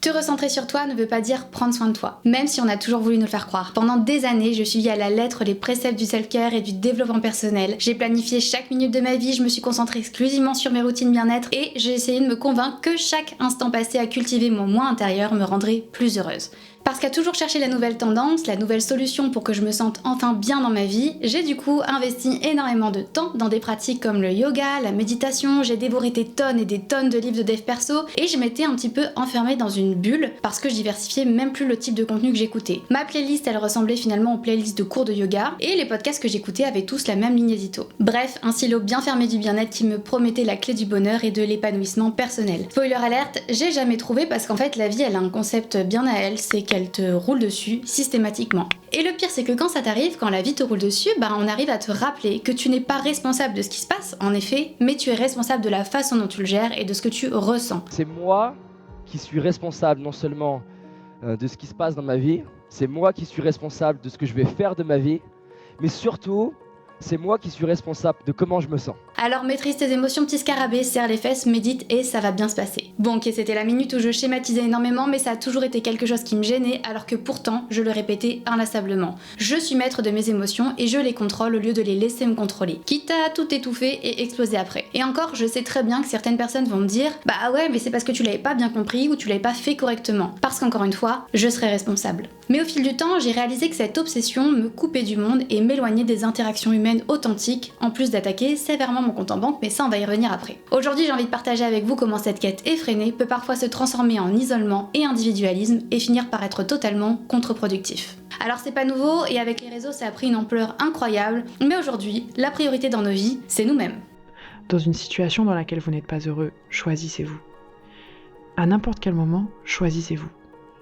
Te recentrer sur toi ne veut pas dire prendre soin de toi, même si on a toujours voulu nous le faire croire. Pendant des années, je suivis à la lettre les préceptes du self-care et du développement personnel. J'ai planifié chaque minute de ma vie, je me suis concentrée exclusivement sur mes routines bien-être et j'ai essayé de me convaincre que chaque instant passé à cultiver mon moi intérieur me rendrait plus heureuse. Parce qu'à toujours chercher la nouvelle tendance, la nouvelle solution pour que je me sente enfin bien dans ma vie, j'ai du coup investi énormément de temps dans des pratiques comme le yoga, la méditation, j'ai dévoré des tonnes et des tonnes de livres de dev perso et je m'étais un petit peu enfermée dans une bulle parce que je diversifiais même plus le type de contenu que j'écoutais. Ma playlist elle ressemblait finalement aux playlists de cours de yoga et les podcasts que j'écoutais avaient tous la même ligne édito. Bref, un silo bien fermé du bien-être qui me promettait la clé du bonheur et de l'épanouissement personnel. Spoiler alerte, j'ai jamais trouvé parce qu'en fait la vie elle a un concept bien à elle, c'est qu'elle te roule dessus systématiquement. Et le pire c'est que quand ça t'arrive, quand la vie te roule dessus, on arrive à te rappeler que tu n'es pas responsable de ce qui se passe, en effet, mais tu es responsable de la façon dont tu le gères et de ce que tu ressens. C'est moi qui suis responsable non seulement de ce qui se passe dans ma vie, c'est moi qui suis responsable de ce que je vais faire de ma vie, mais surtout, c'est moi qui suis responsable de comment je me sens. Alors maîtrise tes émotions, petit scarabée, serre les fesses, médite et ça va bien se passer. Bon ok, c'était la minute où je schématisais énormément, mais ça a toujours été quelque chose qui me gênait, alors que pourtant, je le répétais inlassablement. Je suis maître de mes émotions et je les contrôle au lieu de les laisser me contrôler. Quitte à tout étouffer et exploser après. Et encore, je sais très bien que certaines personnes vont me dire « Bah ouais, mais c'est parce que tu l'avais pas bien compris ou tu l'avais pas fait correctement. » Parce qu'encore une fois, je serai responsable. Mais au fil du temps, j'ai réalisé que cette obsession me coupait du monde et m'éloignait des interactions humaines authentiques, en plus d'attaquer sévèrement mon compte en banque, mais ça on va y revenir après. Aujourd'hui, j'ai envie de partager avec vous comment cette quête effrénée peut parfois se transformer en isolement et individualisme et finir par être totalement contre-productif. Alors c'est pas nouveau et avec les réseaux ça a pris une ampleur incroyable, mais aujourd'hui, la priorité dans nos vies, c'est nous-mêmes. Dans une situation dans laquelle vous n'êtes pas heureux, choisissez-vous. À n'importe quel moment, choisissez-vous.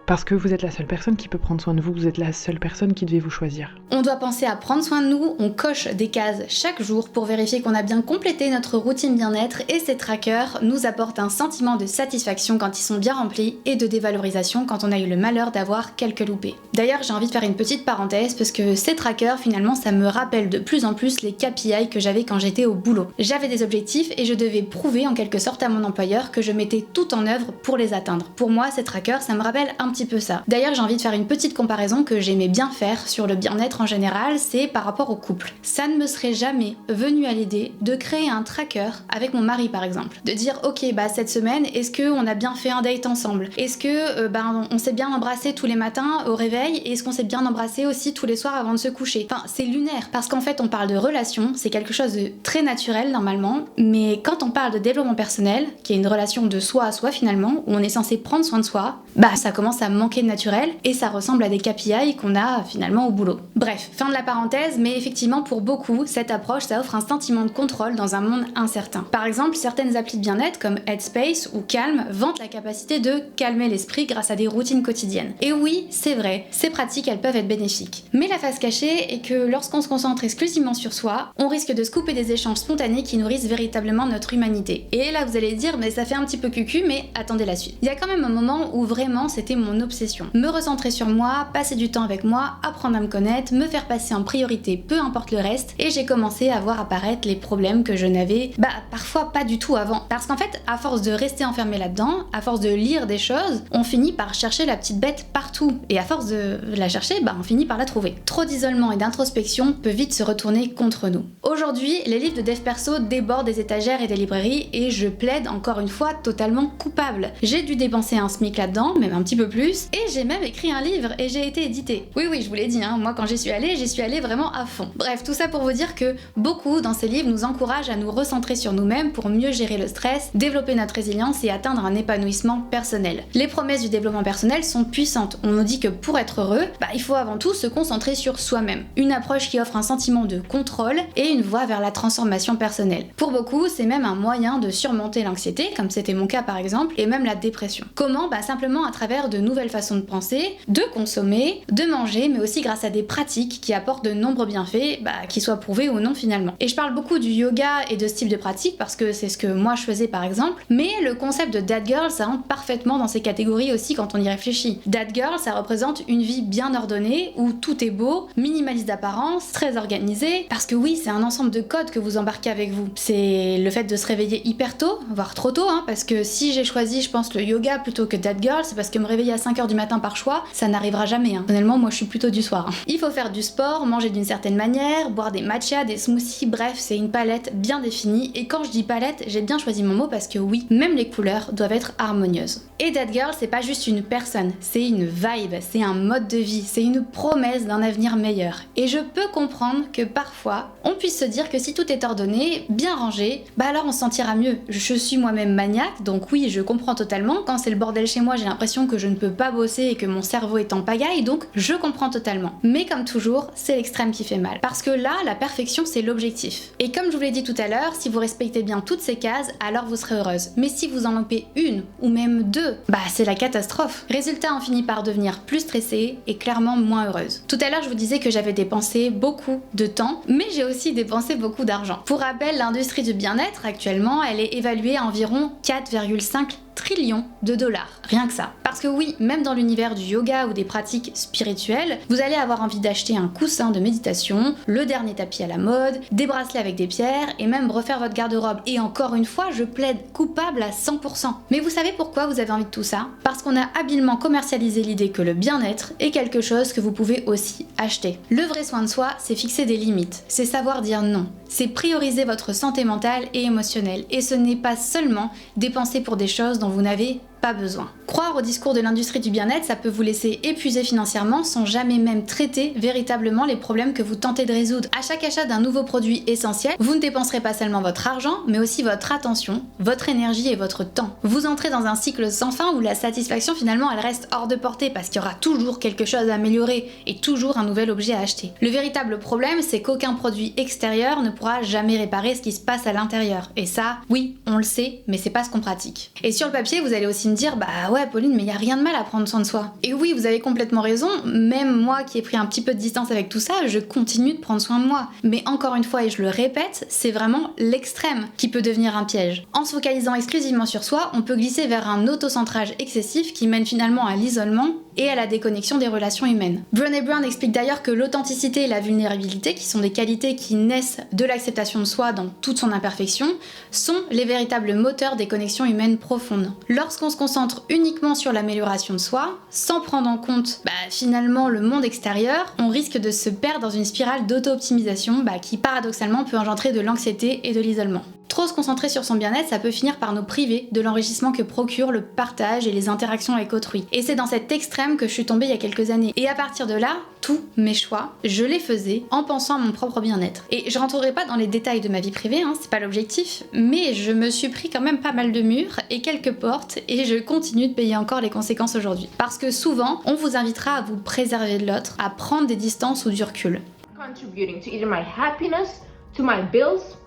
Parce que vous êtes la seule personne qui peut prendre soin de vous, vous êtes la seule personne qui devait vous choisir. On doit penser à prendre soin de nous, on coche des cases chaque jour pour vérifier qu'on a bien complété notre routine bien-être et ces trackers nous apportent un sentiment de satisfaction quand ils sont bien remplis et de dévalorisation quand on a eu le malheur d'avoir quelques loupés. D'ailleurs, j'ai envie de faire une petite parenthèse parce que ces trackers, finalement, ça me rappelle de plus en plus les KPI que j'avais quand j'étais au boulot. J'avais des objectifs et je devais prouver en quelque sorte à mon employeur que je mettais tout en œuvre pour les atteindre. Pour moi, ces trackers, ça me rappelle un petit peu ça. D'ailleurs, j'ai envie de faire une petite comparaison que j'aimais bien faire sur le bien-être en général, c'est par rapport au couple. Ça ne me serait jamais venu à l'idée de créer un tracker avec mon mari par exemple. De dire ok, cette semaine, est-ce qu'on a bien fait un date ensemble? Est-ce que on s'est bien embrassé tous les matins au réveil? Et est-ce qu'on s'est bien embrassé aussi tous les soirs avant de se coucher? Enfin, c'est lunaire parce qu'en fait on parle de relation, c'est quelque chose de très naturel normalement, mais quand on parle de développement personnel, qui est une relation de soi à soi finalement, où on est censé prendre soin de soi, ça commence à manquer de naturel et ça ressemble à des KPI qu'on a finalement au boulot. Bref, fin de la parenthèse, mais effectivement pour beaucoup, cette approche ça offre un sentiment de contrôle dans un monde incertain. Par exemple, certaines applis de bien-être comme Headspace ou Calm vantent la capacité de calmer l'esprit grâce à des routines quotidiennes. Et oui, c'est vrai, ces pratiques elles peuvent être bénéfiques. Mais la face cachée est que lorsqu'on se concentre exclusivement sur soi, on risque de se couper des échanges spontanés qui nourrissent véritablement notre humanité. Et là vous allez dire, mais ça fait un petit peu cucu, mais attendez la suite. Il y a quand même un moment où vraiment c'était mon obsession. Me recentrer sur moi, passer du temps avec moi, apprendre à me connaître, me faire passer en priorité, peu importe le reste, et j'ai commencé à voir apparaître les problèmes que je n'avais, parfois pas du tout avant. Parce qu'en fait, à force de rester enfermé là-dedans, à force de lire des choses, on finit par chercher la petite bête partout. Et à force de la chercher, on finit par la trouver. Trop d'isolement et d'introspection peut vite se retourner contre nous. Aujourd'hui, les livres de dev perso débordent des étagères et des librairies, et je plaide encore une fois totalement coupable. J'ai dû dépenser un SMIC là-dedans, même un petit peu plus, et j'ai même écrit un livre et j'ai été édité. Oui, je vous l'ai dit, moi quand j'y suis allée vraiment à fond. Bref, tout ça pour vous dire que beaucoup dans ces livres nous encouragent à nous recentrer sur nous-mêmes pour mieux gérer le stress, développer notre résilience et atteindre un épanouissement personnel. Les promesses du développement personnel sont puissantes. On nous dit que pour être heureux, il faut avant tout se concentrer sur soi-même. Une approche qui offre un sentiment de contrôle et une voie vers la transformation personnelle. Pour beaucoup, c'est même un moyen de surmonter l'anxiété, comme c'était mon cas par exemple, et même la dépression. Comment? Simplement à travers de nouvelles nouvelles façons de penser, de consommer, de manger, mais aussi grâce à des pratiques qui apportent de nombreux bienfaits, qu'ils soient prouvés ou non finalement. Et je parle beaucoup du yoga et de ce type de pratique parce que c'est ce que moi je faisais par exemple, mais le concept de That Girl, ça rentre parfaitement dans ces catégories aussi quand on y réfléchit. That Girl, ça représente une vie bien ordonnée, où tout est beau, minimaliste d'apparence, très organisé, parce que oui, c'est un ensemble de codes que vous embarquez avec vous. C'est le fait de se réveiller hyper tôt, voire trop tôt, parce que si j'ai choisi, je pense, le yoga plutôt que That Girl, c'est parce que me réveiller à 5h du matin par choix, ça n'arrivera jamais. Personnellement, moi je suis plutôt du soir. Il faut faire du sport, manger d'une certaine manière, boire des matchas, des smoothies, bref, c'est une palette bien définie, et quand je dis palette, j'ai bien choisi mon mot parce que oui, même les couleurs doivent être harmonieuses. Et That Girl, c'est pas juste une personne, c'est une vibe, c'est un mode de vie, c'est une promesse d'un avenir meilleur. Et je peux comprendre que parfois, on puisse se dire que si tout est ordonné, bien rangé, alors on se sentira mieux. Je suis moi-même maniaque, donc oui, je comprends totalement. Quand c'est le bordel chez moi, j'ai l'impression que je ne peux pas bosser et que mon cerveau est en pagaille, donc je comprends totalement. Mais comme toujours, c'est l'extrême qui fait mal. Parce que là, la perfection, c'est l'objectif. Et comme je vous l'ai dit tout à l'heure, si vous respectez bien toutes ces cases, alors vous serez heureuse. Mais si vous en loupez une, ou même deux, c'est la catastrophe. Résultat, on finit par devenir plus stressée et clairement moins heureuse. Tout à l'heure, je vous disais que j'avais dépensé beaucoup de temps, mais j'ai aussi dépensé beaucoup d'argent. Pour rappel, l'industrie du bien-être, actuellement, elle est évaluée à environ 4,5 trillions de dollars. Rien que ça. Parce que oui, même dans l'univers du yoga ou des pratiques spirituelles, vous allez avoir envie d'acheter un coussin de méditation, le dernier tapis à la mode, des bracelets avec des pierres et même refaire votre garde-robe. Et encore une fois, je plaide coupable à 100%. Mais vous savez pourquoi vous avez envie de tout ça? Parce qu'on a habilement commercialisé l'idée que le bien-être est quelque chose que vous pouvez aussi acheter. Le vrai soin de soi, c'est fixer des limites, c'est savoir dire non, c'est prioriser votre santé mentale et émotionnelle. Et ce n'est pas seulement dépenser pour des choses dont vous n'avez pas besoin. Croire au discours de l'industrie du bien-être, ça peut vous laisser épuiser financièrement sans jamais même traiter véritablement les problèmes que vous tentez de résoudre. À chaque achat d'un nouveau produit essentiel, vous ne dépenserez pas seulement votre argent, mais aussi votre attention, votre énergie et votre temps. Vous entrez dans un cycle sans fin où la satisfaction finalement elle reste hors de portée parce qu'il y aura toujours quelque chose à améliorer et toujours un nouvel objet à acheter. Le véritable problème, c'est qu'aucun produit extérieur ne pourra jamais réparer ce qui se passe à l'intérieur. Et ça, oui, on le sait, mais c'est pas ce qu'on pratique. Et sur le papier, vous allez aussi me dire ouais Pauline, mais il y a rien de mal à prendre soin de soi. Et oui, vous avez complètement raison, même moi qui ai pris un petit peu de distance avec tout ça, je continue de prendre soin de moi. Mais encore une fois, et je le répète, c'est vraiment l'extrême qui peut devenir un piège. En se focalisant exclusivement sur soi, on peut glisser vers un autocentrage excessif qui mène finalement à l'isolement et à la déconnexion des relations humaines. Brené Brown explique d'ailleurs que l'authenticité et la vulnérabilité, qui sont des qualités qui naissent de l'acceptation de soi dans toute son imperfection, sont les véritables moteurs des connexions humaines profondes. Lorsqu'on se concentre uniquement sur l'amélioration de soi, sans prendre en compte finalement le monde extérieur, on risque de se perdre dans une spirale d'auto-optimisation qui paradoxalement peut engendrer de l'anxiété et de l'isolement. Trop se concentrer sur son bien-être, ça peut finir par nous priver de l'enrichissement que procure le partage et les interactions avec autrui. Et c'est dans cet extrême que je suis tombée il y a quelques années. Et à partir de là, tous mes choix, je les faisais en pensant à mon propre bien-être. Et je rentrerai pas dans les détails de ma vie privée, c'est pas l'objectif, mais je me suis pris quand même pas mal de murs et quelques portes et je continue de payer encore les conséquences aujourd'hui. Parce que souvent, on vous invitera à vous préserver de l'autre, à prendre des distances ou du recul. Contributing to either my happiness, to my bills,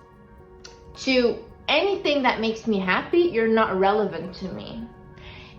to anything that makes me happy, you're not relevant to me.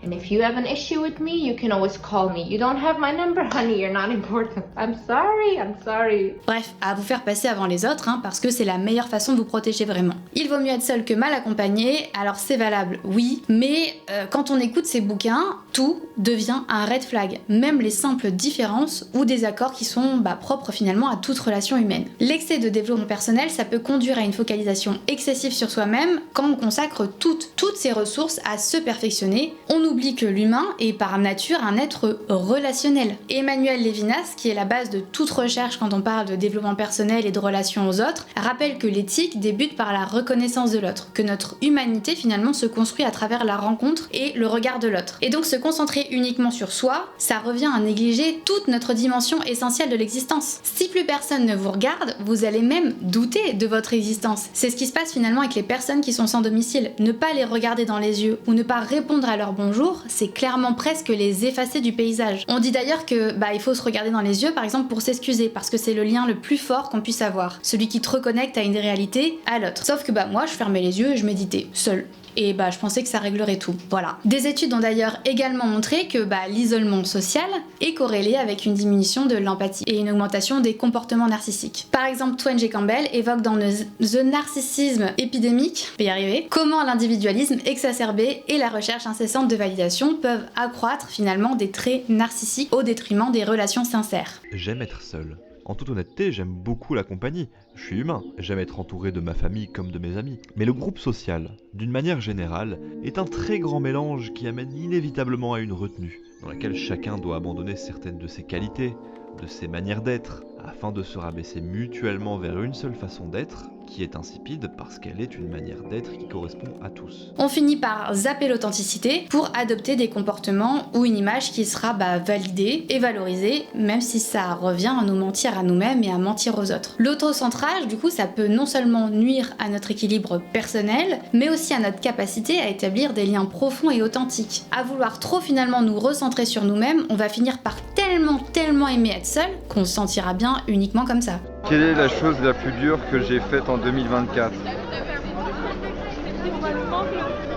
And if you have an issue with me, you can always call me. You don't have my number, honey, you're not important. I'm sorry. Bref, à vous faire passer avant les autres, parce que c'est la meilleure façon de vous protéger vraiment. Il vaut mieux être seul que mal accompagné, alors c'est valable, oui, mais quand on écoute ces bouquins, tout devient un red flag, même les simples différences ou désaccords qui sont propres finalement à toute relation humaine. L'excès de développement personnel, ça peut conduire à une focalisation excessive sur soi-même quand on consacre toutes ses ressources à se perfectionner. On oublie que l'humain est par nature un être relationnel. Emmanuel Levinas, qui est la base de toute recherche quand on parle de développement personnel et de relations aux autres, rappelle que l'éthique débute par la reconnaissance de l'autre, que notre humanité finalement se construit à travers la rencontre et le regard de l'autre. Et donc se concentrer uniquement sur soi, ça revient à négliger toute notre dimension essentielle de l'existence. Si plus personne ne vous regarde, vous allez même douter de votre existence. C'est ce qui se passe finalement avec les personnes qui sont sans domicile. Ne pas les regarder dans les yeux ou ne pas répondre à leur bonjour, c'est clairement presque les effacer du paysage. On dit d'ailleurs que il faut se regarder dans les yeux par exemple pour s'excuser, parce que c'est le lien le plus fort qu'on puisse avoir, celui qui te reconnecte à une réalité, à l'autre. Sauf que moi je fermais les yeux et je méditais, seule. Et je pensais que ça réglerait tout. Voilà. Des études ont d'ailleurs également montré que l'isolement social est corrélé avec une diminution de l'empathie et une augmentation des comportements narcissiques. Par exemple, Twain J. Campbell évoque dans The Narcissism Epidemic, je vais y arriver, comment l'individualisme exacerbé et la recherche incessante de validation peuvent accroître finalement des traits narcissiques au détriment des relations sincères. J'aime être seul. En toute honnêteté, j'aime beaucoup la compagnie. Je suis humain. J'aime être entouré de ma famille comme de mes amis. Mais le groupe social, d'une manière générale, est un très grand mélange qui amène inévitablement à une retenue, dans laquelle chacun doit abandonner certaines de ses qualités, de ses manières d'être, afin de se rabaisser mutuellement vers une seule façon d'être, qui est insipide parce qu'elle est une manière d'être qui correspond à tous. On finit par zapper l'authenticité pour adopter des comportements ou une image qui sera validée et valorisée, même si ça revient à nous mentir à nous-mêmes et à mentir aux autres. L'autocentrage, du coup, ça peut non seulement nuire à notre équilibre personnel, mais aussi à notre capacité à établir des liens profonds et authentiques. À vouloir trop finalement nous recentrer sur nous-mêmes, on va finir par tellement aimer être seul qu'on se sentira bien uniquement comme ça. Quelle est la chose la plus dure que j'ai faite en 2024 ?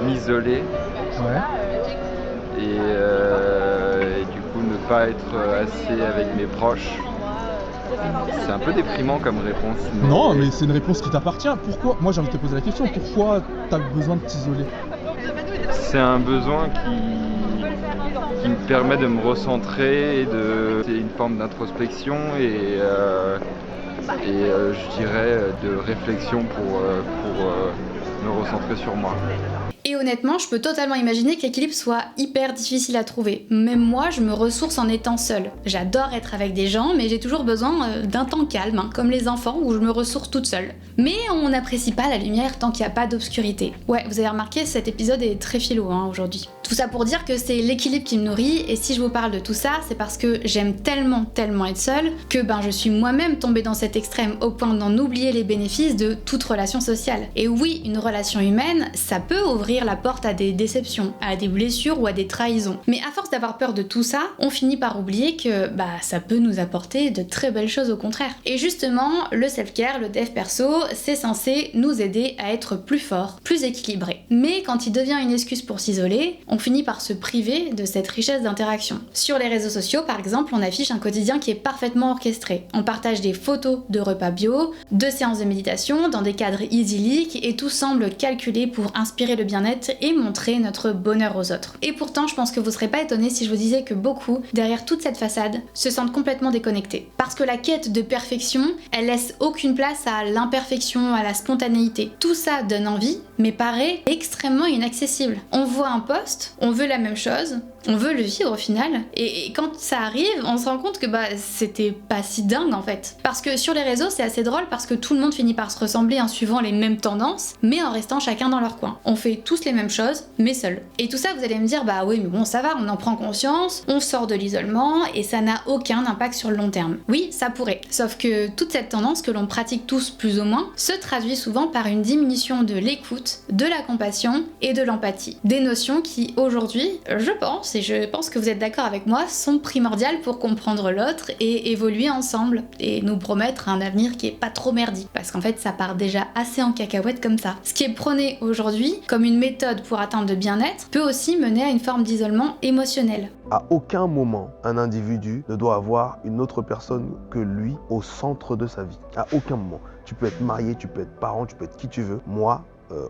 M'isoler. Ouais. Et du coup ne pas être assez avec mes proches. C'est un peu déprimant comme réponse. Non, mais c'est une réponse qui t'appartient. Pourquoi ? Moi j'ai envie de te poser la question, pourquoi t'as besoin de t'isoler ? C'est un besoin qui me permet de me recentrer, c'est une forme d'introspection et je dirais de réflexion pour me recentrer sur moi. Et honnêtement, je peux totalement imaginer que l'équilibre soit hyper difficile à trouver. Même moi, je me ressource en étant seule. J'adore être avec des gens, mais j'ai toujours besoin d'un temps calme, comme les enfants, où je me ressource toute seule. Mais on n'apprécie pas la lumière tant qu'il n'y a pas d'obscurité. Ouais, vous avez remarqué, cet épisode est très philo aujourd'hui. Tout ça pour dire que c'est l'équilibre qui me nourrit, et si je vous parle de tout ça, c'est parce que j'aime tellement être seule, que je suis moi-même tombée dans cet extrême au point d'en oublier les bénéfices de toute relation sociale. Et oui, une relation humaine, ça peut ouvrir la porte à des déceptions, à des blessures ou à des trahisons. Mais à force d'avoir peur de tout ça, on finit par oublier que ça peut nous apporter de très belles choses au contraire. Et justement, le self-care, le dev perso, c'est censé nous aider à être plus forts, plus équilibrés. Mais quand il devient une excuse pour s'isoler, on finit par se priver de cette richesse d'interaction. Sur les réseaux sociaux, par exemple, on affiche un quotidien qui est parfaitement orchestré. On partage des photos de repas bio, de séances de méditation, dans des cadres idylliques, et tout semble calculé pour inspirer le bien-être et montrer notre bonheur aux autres. Et pourtant, je pense que vous serez pas étonnés si je vous disais que beaucoup, derrière toute cette façade, se sentent complètement déconnectés. Parce que la quête de perfection, elle laisse aucune place à l'imperfection, à la spontanéité. Tout ça donne envie, mais paraît extrêmement inaccessible. On voit un post, on veut la même chose, on veut le vivre au final, et quand ça arrive, on se rend compte que c'était pas si dingue en fait. Parce que sur les réseaux, c'est assez drôle parce que tout le monde finit par se ressembler en suivant les mêmes tendances, mais en restant chacun dans leur coin. On fait tous les mêmes choses, mais seuls. Et tout ça, vous allez me dire, oui, mais bon, ça va, on en prend conscience, on sort de l'isolement, et ça n'a aucun impact sur le long terme. Oui, ça pourrait. Sauf que toute cette tendance que l'on pratique tous plus ou moins, se traduit souvent par une diminution de l'écoute, de la compassion et de l'empathie. Des notions qui, aujourd'hui, je pense que vous êtes d'accord avec moi, sont primordiales pour comprendre l'autre et évoluer ensemble, et nous promettre un avenir qui est pas trop merdique, parce qu'en fait, ça part déjà assez en cacahuète comme ça. Ce qui est prôné aujourd'hui comme une méthode pour atteindre le bien-être peut aussi mener à une forme d'isolement émotionnel. À aucun moment, un individu ne doit avoir une autre personne que lui au centre de sa vie. À aucun moment. Tu peux être marié, tu peux être parent, tu peux être qui tu veux. Moi,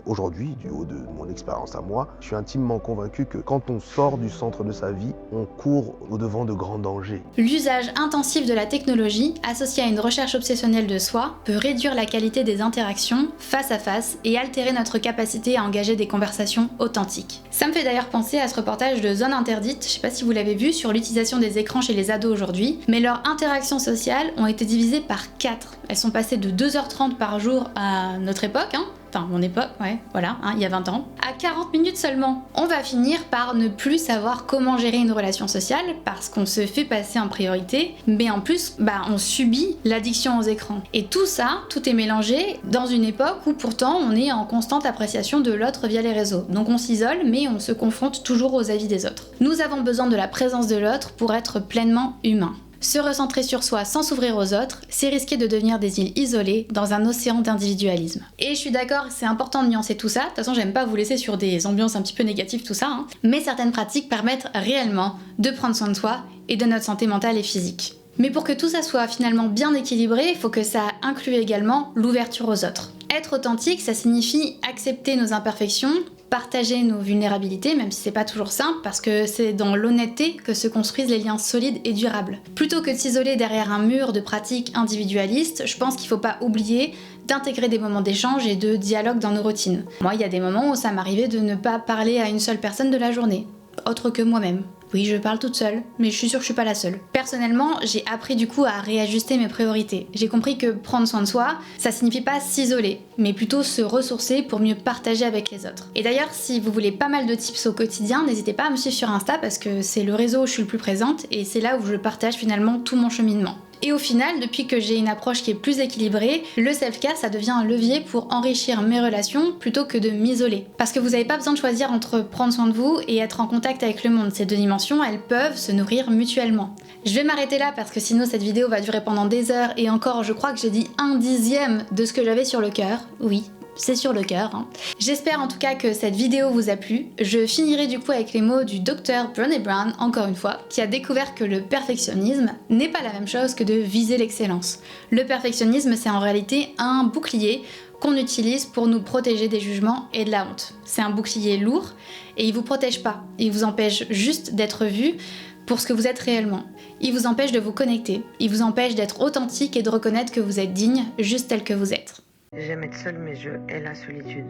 aujourd'hui, du haut de mon expérience à moi, je suis intimement convaincu que quand on sort du centre de sa vie, on court au-devant de grands dangers. L'usage intensif de la technologie, associé à une recherche obsessionnelle de soi, peut réduire la qualité des interactions face à face et altérer notre capacité à engager des conversations authentiques. Ça me fait d'ailleurs penser à ce reportage de Zone Interdite, je sais pas si vous l'avez vu, sur l'utilisation des écrans chez les ados aujourd'hui, mais leurs interactions sociales ont été divisées par 4. Elles sont passées de 2h30 par jour à notre époque, enfin mon époque, il y a 20 ans, à 40 minutes seulement. On va finir par ne plus savoir comment gérer une relation sociale parce qu'on se fait passer en priorité, mais en plus, on subit l'addiction aux écrans. Et tout ça, tout est mélangé dans une époque où pourtant on est en constante appréciation de l'autre via les réseaux. Donc on s'isole, mais on se confronte toujours aux avis des autres. Nous avons besoin de la présence de l'autre pour être pleinement humain. Se recentrer sur soi sans s'ouvrir aux autres, c'est risquer de devenir des îles isolées dans un océan d'individualisme. Et je suis d'accord, c'est important de nuancer tout ça, de toute façon j'aime pas vous laisser sur des ambiances un petit peu négatives tout ça, hein. Mais certaines pratiques permettent réellement de prendre soin de soi et de notre santé mentale et physique. Mais pour que tout ça soit finalement bien équilibré, il faut que ça inclue également l'ouverture aux autres. Être authentique, ça signifie accepter nos imperfections, partager nos vulnérabilités, même si c'est pas toujours simple, parce que c'est dans l'honnêteté que se construisent les liens solides et durables. Plutôt que de s'isoler derrière un mur de pratiques individualistes, je pense qu'il faut pas oublier d'intégrer des moments d'échange et de dialogue dans nos routines. Moi, il y a des moments où ça m'arrivait de ne pas parler à une seule personne de la journée, autre que moi-même. Oui, je parle toute seule, mais je suis sûre que je suis pas la seule. Personnellement, j'ai appris du coup à réajuster mes priorités. J'ai compris que prendre soin de soi, ça signifie pas s'isoler, mais plutôt se ressourcer pour mieux partager avec les autres. Et d'ailleurs, si vous voulez pas mal de tips au quotidien, n'hésitez pas à me suivre sur Insta parce que c'est le réseau où je suis le plus présente et c'est là où je partage finalement tout mon cheminement. Et au final, depuis que j'ai une approche qui est plus équilibrée, le self-care, ça devient un levier pour enrichir mes relations plutôt que de m'isoler. Parce que vous n'avez pas besoin de choisir entre prendre soin de vous et être en contact avec le monde. Ces deux dimensions, elles peuvent se nourrir mutuellement. Je vais m'arrêter là parce que sinon cette vidéo va durer pendant des heures et encore, je crois que j'ai dit 1/10 de ce que j'avais sur le cœur. Oui. C'est sur le cœur. Hein. J'espère en tout cas que cette vidéo vous a plu. Je finirai du coup avec les mots du docteur Brené Brown, encore une fois, qui a découvert que le perfectionnisme n'est pas la même chose que de viser l'excellence. Le perfectionnisme, c'est en réalité un bouclier qu'on utilise pour nous protéger des jugements et de la honte. C'est un bouclier lourd et il vous protège pas. Il vous empêche juste d'être vu pour ce que vous êtes réellement. Il vous empêche de vous connecter. Il vous empêche d'être authentique et de reconnaître que vous êtes digne juste tel que vous êtes. J'aime être seule, mais je hais la solitude.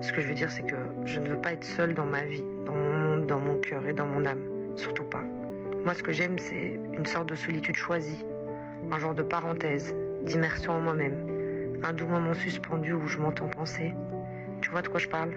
Ce que je veux dire, c'est que je ne veux pas être seule dans ma vie, dans mon monde, dans mon cœur et dans mon âme. Surtout pas. Moi, ce que j'aime, c'est une sorte de solitude choisie. Un genre de parenthèse, d'immersion en moi-même. Un doux moment suspendu où je m'entends penser. Tu vois de quoi je parle ?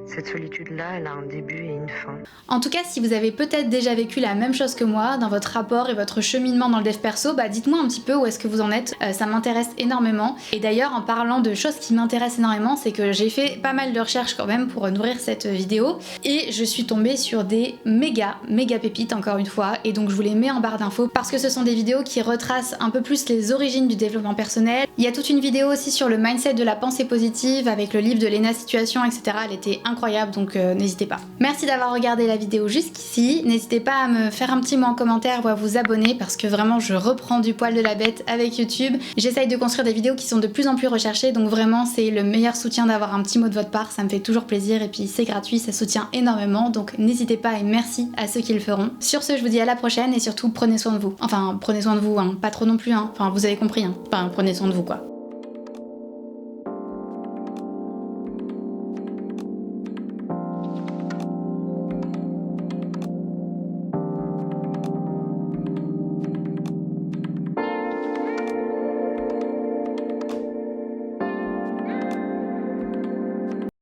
Cette solitude-là, elle a un début et une fin. En tout cas, si vous avez peut-être déjà vécu la même chose que moi dans votre rapport et votre cheminement dans le dev perso, dites-moi un petit peu où est-ce que vous en êtes, ça m'intéresse énormément. Et d'ailleurs, en parlant de choses qui m'intéressent énormément, c'est que j'ai fait pas mal de recherches quand même pour nourrir cette vidéo et je suis tombée sur des méga pépites encore une fois et donc je vous les mets en barre d'infos parce que ce sont des vidéos qui retracent un peu plus les origines du développement personnel. Il y a toute une vidéo aussi sur le mindset de la pensée positive avec le livre de Lena Situation, etc. Elle était incroyable, donc n'hésitez pas. Merci d'avoir regardé la vidéo jusqu'ici, n'hésitez pas à me faire un petit mot en commentaire ou à vous abonner parce que vraiment je reprends du poil de la bête avec YouTube. J'essaye de construire des vidéos qui sont de plus en plus recherchées, donc vraiment c'est le meilleur soutien d'avoir un petit mot de votre part, ça me fait toujours plaisir et puis c'est gratuit, ça soutient énormément, donc n'hésitez pas et merci à ceux qui le feront. Sur ce, je vous dis à la prochaine et surtout prenez soin de vous. Enfin, prenez soin de vous, hein. Pas trop non plus, hein. Enfin, vous avez compris, hein. Enfin, prenez soin de vous quoi.